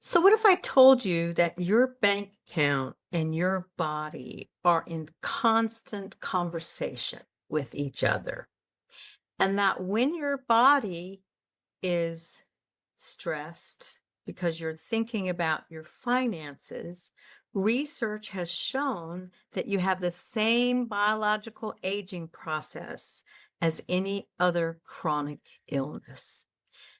So, what if I told you that your bank account and your body are in constant conversation with each other? And that when your body is stressed because you're thinking about your finances, research has shown that you have the same biological aging process as any other chronic illness.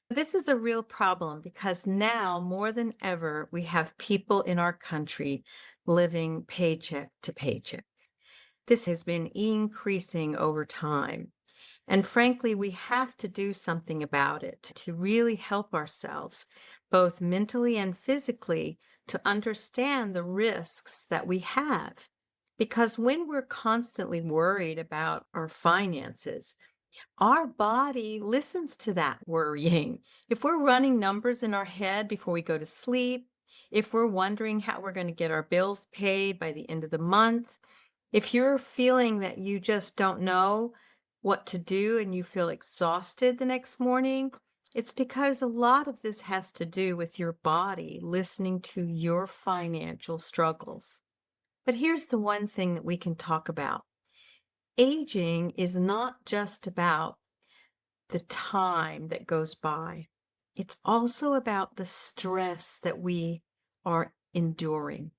This is a real problem because now more than ever, we have people in our country living paycheck to paycheck. This has been increasing over time. And frankly, we have to do something about it to really help ourselves, both mentally and physically, to understand the risks that we have. Because when we're constantly worried about our finances, our body listens to that worrying. If we're running numbers in our head before we go to sleep, if we're wondering how we're going to get our bills paid by the end of the month, if you're feeling that you just don't know what to do and you feel exhausted the next morning, it's because a lot of this has to do with your body listening to your financial struggles. But here's the one thing that we can talk about. Aging is not just about the time that goes by. It's also about the stress that we are enduring.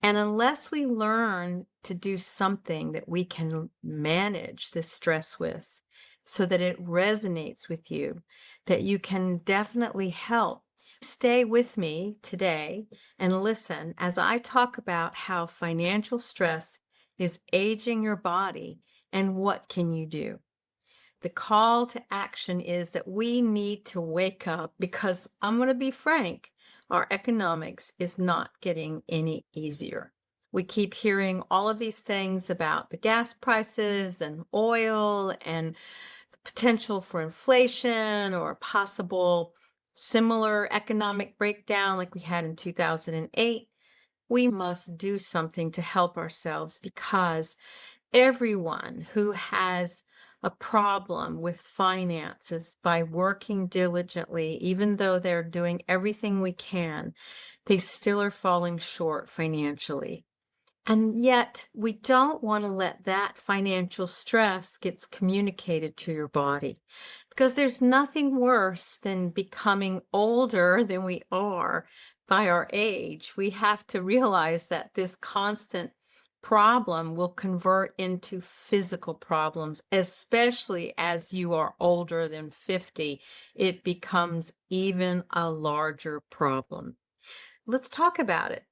And unless we learn to do something that we can manage this stress with so that it resonates with you, that you can definitely help. Stay with me today and listen as I talk about how financial stress is aging your body and what can you do. The call to action is that we need to wake up because I'm going to be frank, our economics is not getting any easier. We keep hearing all of these things about the gas prices and oil and the potential for inflation or a possible similar economic breakdown like we had in 2008. We must do something to help ourselves because everyone who has a problem with finances by working diligently, even though they're doing everything we can, they still are falling short financially. And yet, we don't want to let that financial stress gets communicated to your body because there's nothing worse than becoming older than we are by our age. We have to realize that this constant problem will convert into physical problems, especially as you are older than 50. It becomes even a larger problem. Let's talk about it.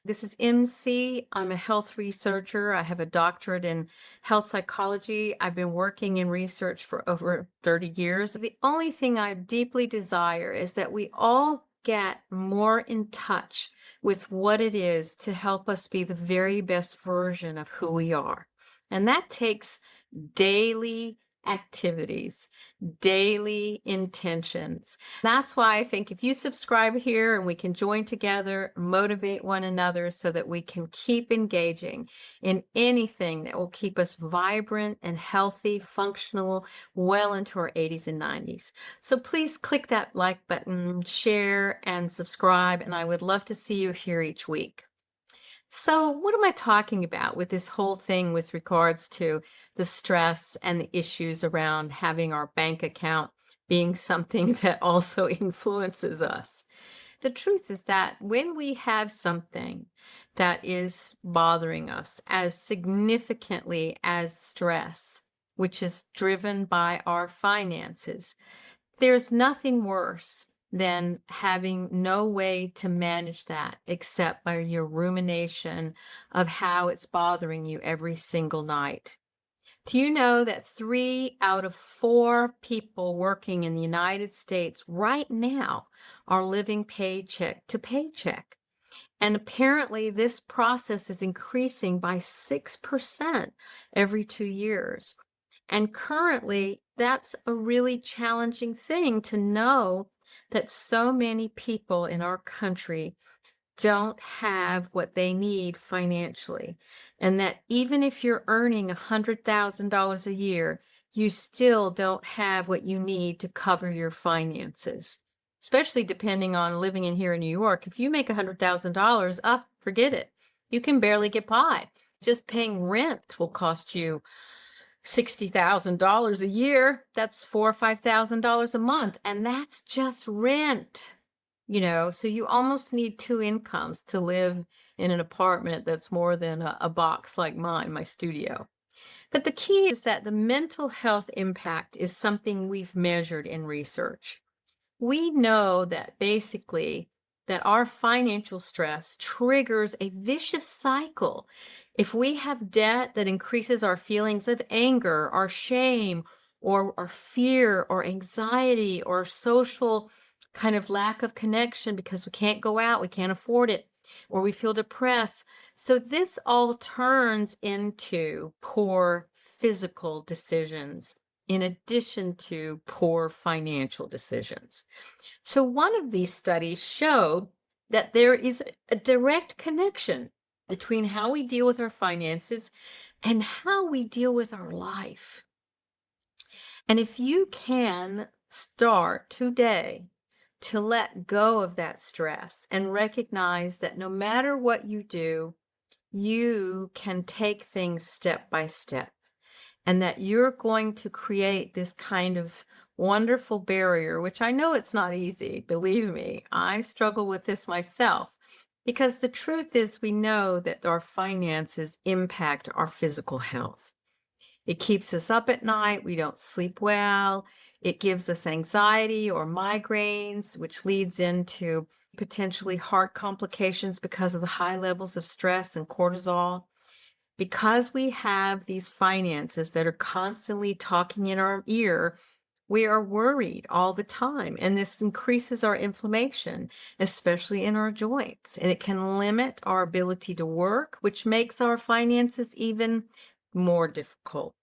This is MC. I'm a health researcher. I have a doctorate in health psychology. I've been working in research for over 30 years. The only thing I deeply desire is that we all get more in touch with what it is to help us be the very best version of who we are. And that takes daily activities, daily intentions. That's why I think if you subscribe here and we can join together, motivate one another so that we can keep engaging in anything that will keep us vibrant and healthy, functional, well into our 80s and 90s. So please click that like button, share, and subscribe, and I would love to see you here each week. So, what am I talking about with this whole thing with regards to the stress and the issues around having our bank account being something that also influences us? The truth is that when we have something that is bothering us as significantly as stress, which is driven by our finances, there's nothing worse than having no way to manage that except by your rumination of how it's bothering you every single night. Do you know that 3 out of 4 people working in the United States right now are living paycheck to paycheck? And apparently, this process is increasing by 6% every 2 years. And currently, that's a really challenging thing to know that so many people in our country don't have what they need financially. And that even if you're earning $100,000 a year, you still don't have what you need to cover your finances. especially depending on living in here in New York. If you make $100,000, forget it. You can barely get by. Just paying rent will cost you $60,000 a year. That's $4,000 or $5,000 a month. And that's just rent, so you almost need two incomes to live in an apartment that's more than a box like mine, my studio. But the key is that the mental health impact is something we've measured in research. We know that basically that our financial stress triggers a vicious cycle. If we have debt that increases our feelings of anger, our shame, or our fear, or anxiety, or social kind of lack of connection because we can't go out, we can't afford it, or we feel depressed. So this all turns into poor physical decisions in addition to poor financial decisions. So one of these studies showed that there is a direct connection between how we deal with our finances and how we deal with our life. And if you can start today to let go of that stress and recognize that no matter what you do, you can take things step by step, and that you're going to create this kind of wonderful barrier, which I know it's not easy. Believe me, I struggle with this myself, because the truth is we know that our finances impact our physical health. It keeps us up at night. We don't sleep well. It gives us anxiety or migraines, which leads into potentially heart complications because of the high levels of stress and cortisol. Because we have these finances that are constantly talking in our ear, we are worried all the time. And this increases our inflammation, especially in our joints. And it can limit our ability to work, which makes our finances even more difficult.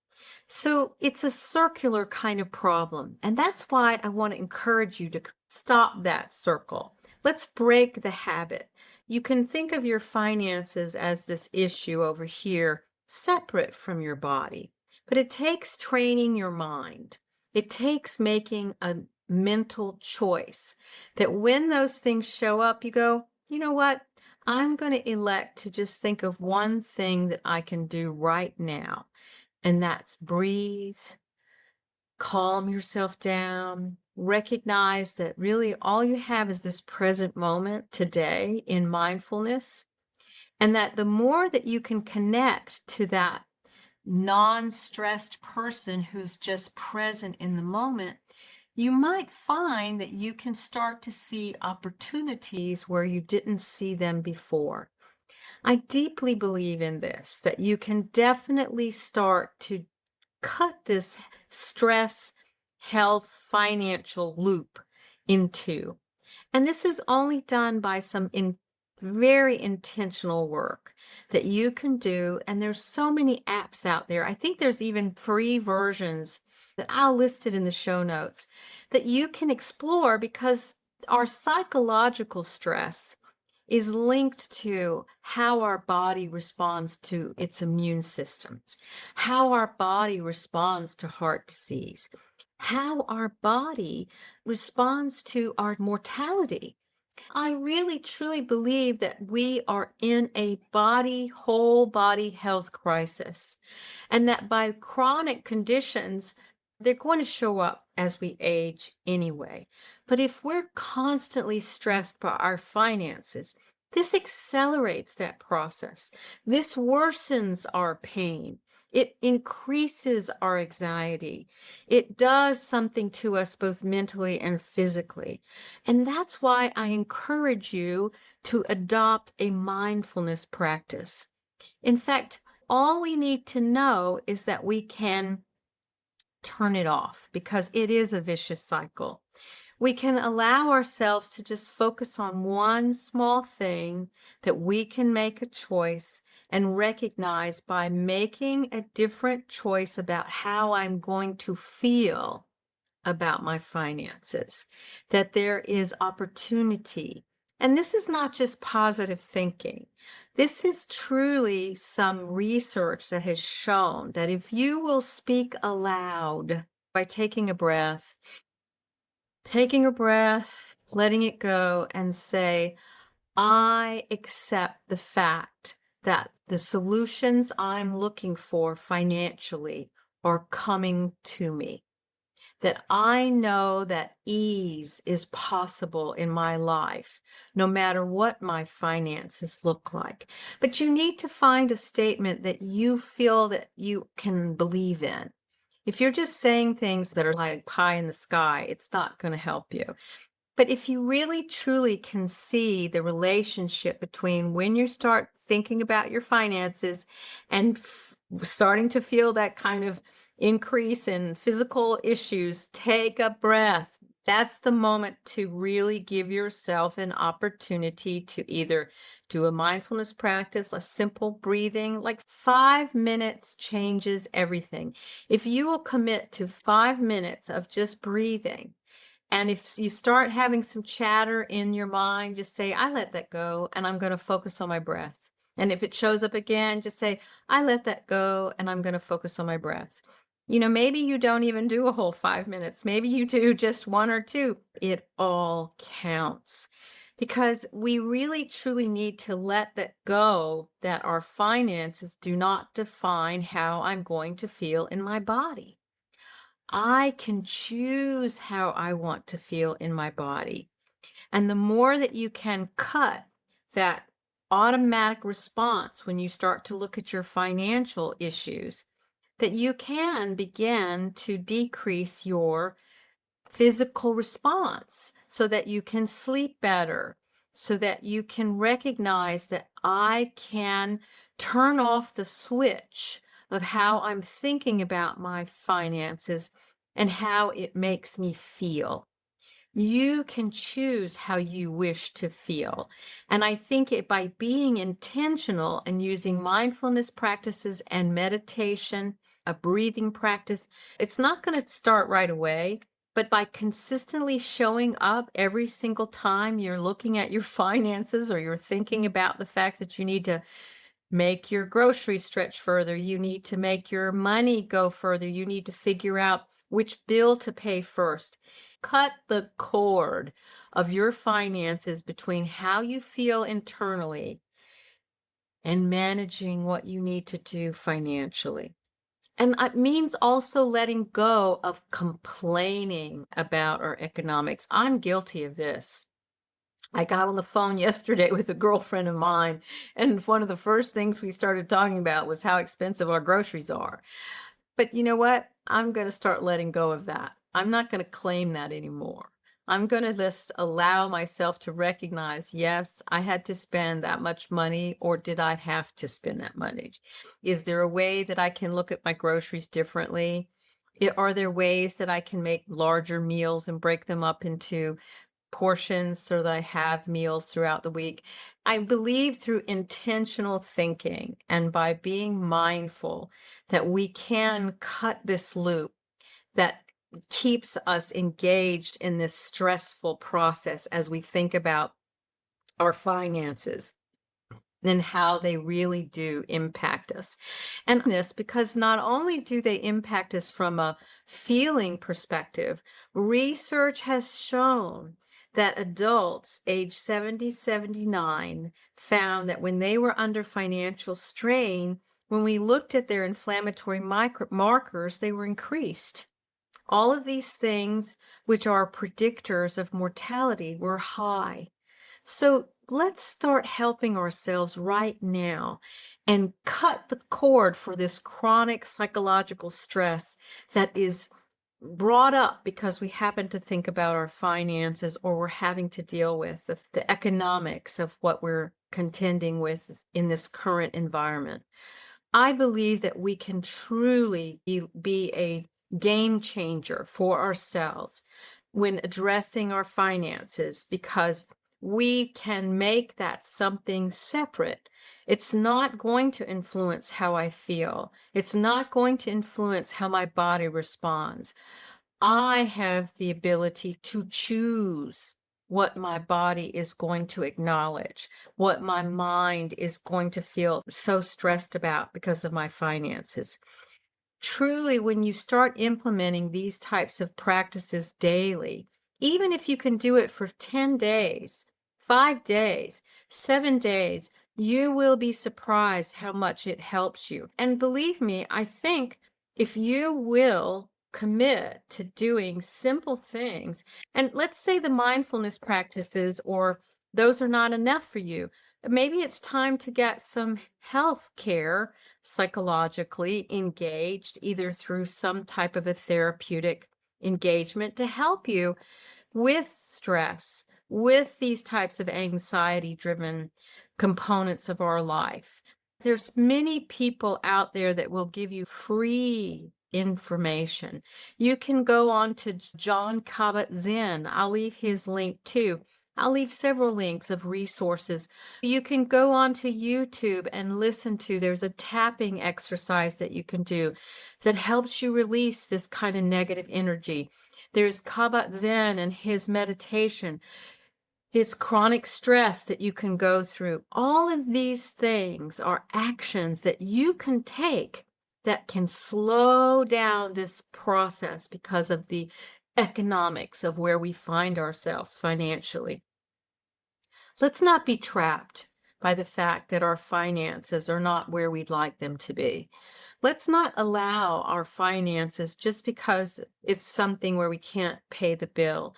So it's a circular kind of problem. And that's why I want to encourage you to stop that circle. Let's break the habit. You can think of your finances as this issue over here, separate from your body. But it takes training your mind. It takes making a mental choice that when those things show up, you go, you know what? I'm going to elect to just think of one thing that I can do right now. And that's breathe, calm yourself down, recognize that really all you have is this present moment today in mindfulness. And that the more that you can connect to that non-stressed person who's just present in the moment, you might find that you can start to see opportunities where you didn't see them before. I deeply believe in this, that you can definitely start to cut this stress, health, financial loop in two. And this is only done by some very intentional work that you can do. And there's so many apps out there. I think there's even free versions that I'll list it in the show notes that you can explore, because our psychological stress is linked to how our body responds to its immune systems, how our body responds to heart disease, how our body responds to our mortality. I really truly believe that we are in a whole body health crisis, and that by chronic conditions, they're going to show up as we age anyway. But if we're constantly stressed by our finances, this accelerates that process. This worsens our pain. It increases our anxiety. It does something to us both mentally and physically. And that's why I encourage you to adopt a mindfulness practice. In fact, all we need to know is that we can turn it off, because it is a vicious cycle. We can allow ourselves to just focus on one small thing that we can make a choice and recognize by making a different choice about how I'm going to feel about my finances, that there is opportunity. And this is not just positive thinking. This is truly some research that has shown that if you will speak aloud by taking a breath, letting it go and say, I accept the fact that the solutions I'm looking for financially are coming to me. That I know that ease is possible in my life, no matter what my finances look like. But you need to find a statement that you feel that you can believe in. If you're just saying things that are like pie in the sky, it's not going to help you. But if you really truly can see the relationship between when you start thinking about your finances and starting to feel that kind of increase in physical issues, take a breath. That's the moment to really give yourself an opportunity to either do a mindfulness practice, a simple breathing, like 5 minutes changes everything. If you will commit to 5 minutes of just breathing, and if you start having some chatter in your mind, just say, I let that go and I'm going to focus on my breath. And if it shows up again, just say, I let that go and I'm going to focus on my breath. Maybe you don't even do a whole 5 minutes. Maybe you do just one or two. It all counts because we really truly need to let that go, that our finances do not define how I'm going to feel in my body. I can choose how I want to feel in my body. And the more that you can cut that automatic response when you start to look at your financial issues, that you can begin to decrease your physical response so that you can sleep better, so that you can recognize that I can turn off the switch of how I'm thinking about my finances and how it makes me feel. You can choose how you wish to feel. And I think by being intentional and using mindfulness practices and meditation, a breathing practice, it's not going to start right away. But by consistently showing up every single time you're looking at your finances or you're thinking about the fact that you need to make your groceries stretch further, you need to make your money go further, you need to figure out which bill to pay first. Cut the cord of your finances between how you feel internally and managing what you need to do financially. And it means also letting go of complaining about our economics. I'm guilty of this. I got on the phone yesterday with a girlfriend of mine, and one of the first things we started talking about was how expensive our groceries are. But you know what? I'm going to start letting go of that. I'm not going to claim that anymore. I'm going to just allow myself to recognize, yes, I had to spend that much money, or did I have to spend that money? Is there a way that I can look at my groceries differently? Are there ways that I can make larger meals and break them up into portions so that I have meals throughout the week? I believe through intentional thinking and by being mindful that we can cut this loop that keeps us engaged in this stressful process as we think about our finances and how they really do impact us. And this because not only do they impact us from a feeling perspective, research has shown that adults age 70, 79 found that when they were under financial strain, when we looked at their inflammatory markers, they were increased. All of these things, which are predictors of mortality, were high. So let's start helping ourselves right now and cut the cord for this chronic psychological stress that is brought up because we happen to think about our finances or we're having to deal with the economics of what we're contending with in this current environment. I believe that we can truly be a game changer for ourselves when addressing our finances because we can make that something separate. It's not going to influence how I feel. It's not going to influence how my body responds. I have the ability to choose what my body is going to acknowledge, what my mind is going to feel so stressed about because of my finances. Truly, when you start implementing these types of practices daily, Even if you can do it for 10 days, 5 days, 7 days, you will be surprised how much it helps you. And believe me, I think if you will commit to doing simple things, and let's say the mindfulness practices or those are not enough for you, maybe it's time to get some health care psychologically engaged, either through some type of a therapeutic engagement to help you with stress, with these types of anxiety-driven components of our life. There's many people out there that will give you free information. You can go on to John Kabat-Zinn. I'll leave his link too. I'll leave several links of resources. You can go on to YouTube and listen to, there's a tapping exercise that you can do that helps you release this kind of negative energy. There's Kabat-Zinn and his meditation, his chronic stress that you can go through. All of these things are actions that you can take that can slow down this process because of the economics of where we find ourselves financially. Let's not be trapped by the fact that our finances are not where we'd like them to be. Let's not allow our finances just because it's something where we can't pay the bill.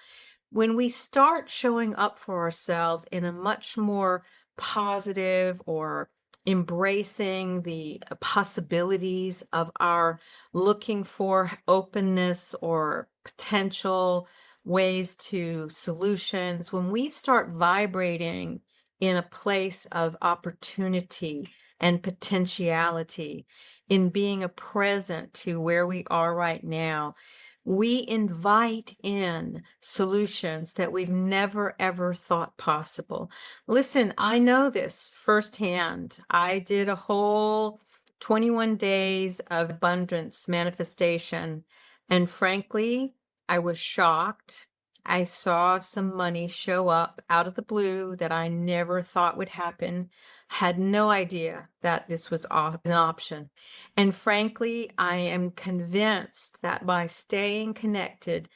When we start showing up for ourselves in a much more positive or embracing the possibilities of our looking for openness or potential ways to solutions, when we start vibrating in a place of opportunity and potentiality, in being a present to where we are right now, we invite in solutions that we've never ever thought possible. Listen, I know this firsthand. I did a whole 21 days of abundance manifestation, and frankly, I was shocked. I saw some money show up out of the blue that I never thought would happen. Had no idea that this was an option. And frankly, I am convinced that by staying connected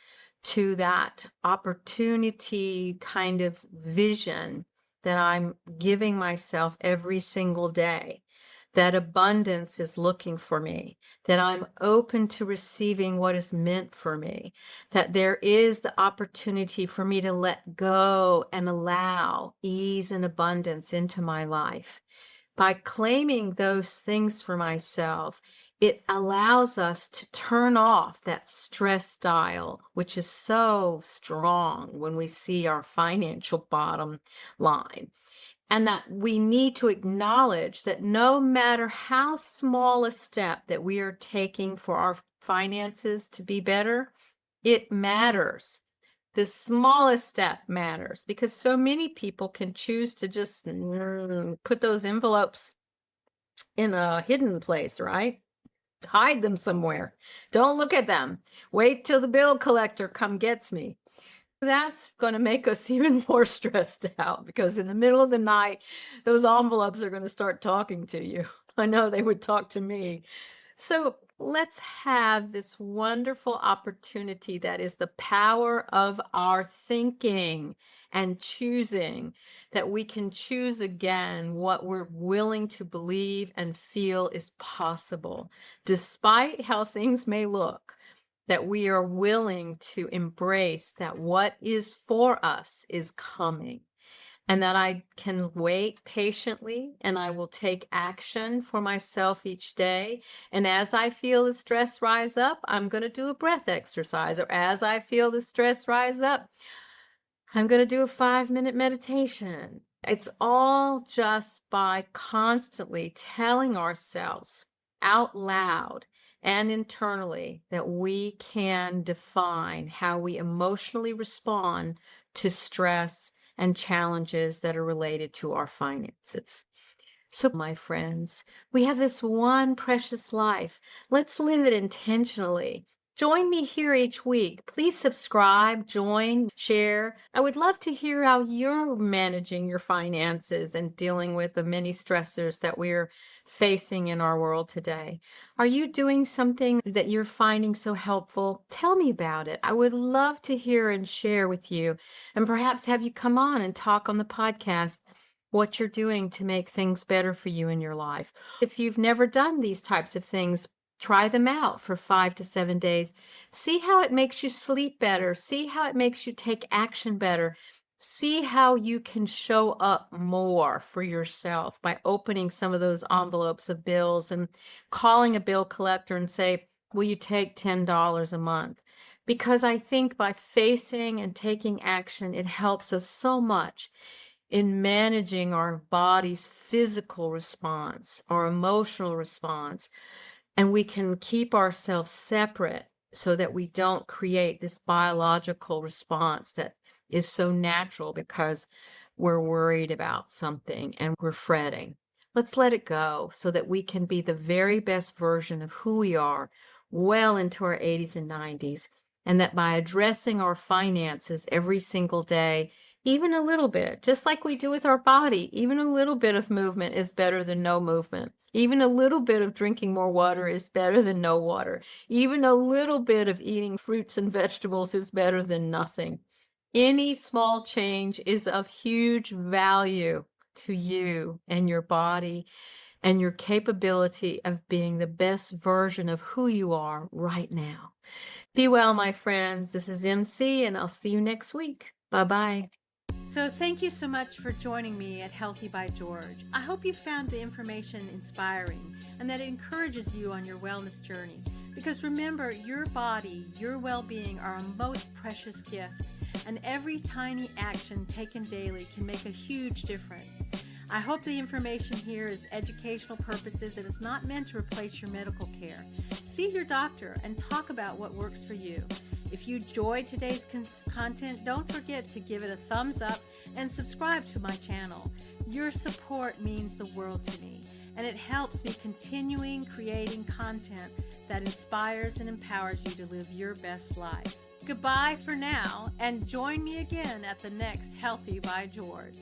to that opportunity kind of vision that I'm giving myself every single day, that abundance is looking for me, that I'm open to receiving what is meant for me, that there is the opportunity for me to let go and allow ease and abundance into my life. By claiming those things for myself, it allows us to turn off that stress dial, which is so strong when we see our financial bottom line. And that we need to acknowledge that no matter how small a step that we are taking for our finances to be better, it matters. The smallest step matters because so many people can choose to just put those envelopes in a hidden place, right? Hide them somewhere. Don't look at them. Wait till the bill collector gets me. That's going to make us even more stressed out because in the middle of the night, those envelopes are going to start talking to you. I know they would talk to me. So let's have this wonderful opportunity that is the power of our thinking and choosing, that we can choose again what we're willing to believe and feel is possible, despite how things may look, that we are willing to embrace that what is for us is coming, and that I can wait patiently and I will take action for myself each day. And as I feel the stress rise up, I'm going to do a breath exercise. Or as I feel the stress rise up, I'm going to do a 5-minute meditation. It's all just by constantly telling ourselves out loud and internally that we can define how we emotionally respond to stress and challenges that are related to our finances. So, my friends, we have this one precious life. Let's live it intentionally. Join me here each week. Please subscribe, join, share. I would love to hear how you're managing your finances and dealing with the many stressors that we're facing in our world today. Are you doing something that you're finding so helpful? Tell me about it. I would love to hear and share with you, and perhaps have you come on and talk on the podcast what you're doing to make things better for you in your life. If you've never done these types of things, try them out for 5 to 7 days. See how it makes you sleep better. See how it makes you take action better. See how you can show up more for yourself by opening some of those envelopes of bills and calling a bill collector and say, will you take $10 a month? Because I think by facing and taking action, it helps us so much in managing our body's physical response, our emotional response, and we can keep ourselves separate so that we don't create this biological response that is so natural because we're worried about something and we're fretting. Let's let it go so that we can be the very best version of who we are well into our 80s and 90s. And that by addressing our finances every single day, even a little bit, just like we do with our body, even a little bit of movement is better than no movement. Even a little bit of drinking more water is better than no water. Even a little bit of eating fruits and vegetables is better than nothing. Any small change is of huge value to you and your body and your capability of being the best version of who you are right now. Be well, my friends. This is MC, and I'll see you next week. Bye-bye. So thank you so much for joining me at Healthy by George. I hope you found the information inspiring and that it encourages you on your wellness journey. Because remember, your body, your well-being are a most precious gift, and every tiny action taken daily can make a huge difference. I hope the information here is educational purposes and is not meant to replace your medical care. See your doctor and talk about what works for you. If you enjoyed today's content, don't forget to give it a thumbs up and subscribe to my channel. Your support means the world to me, and it helps me continuing creating content that inspires and empowers you to live your best life. Goodbye for now, and join me again at the next Healthy by George.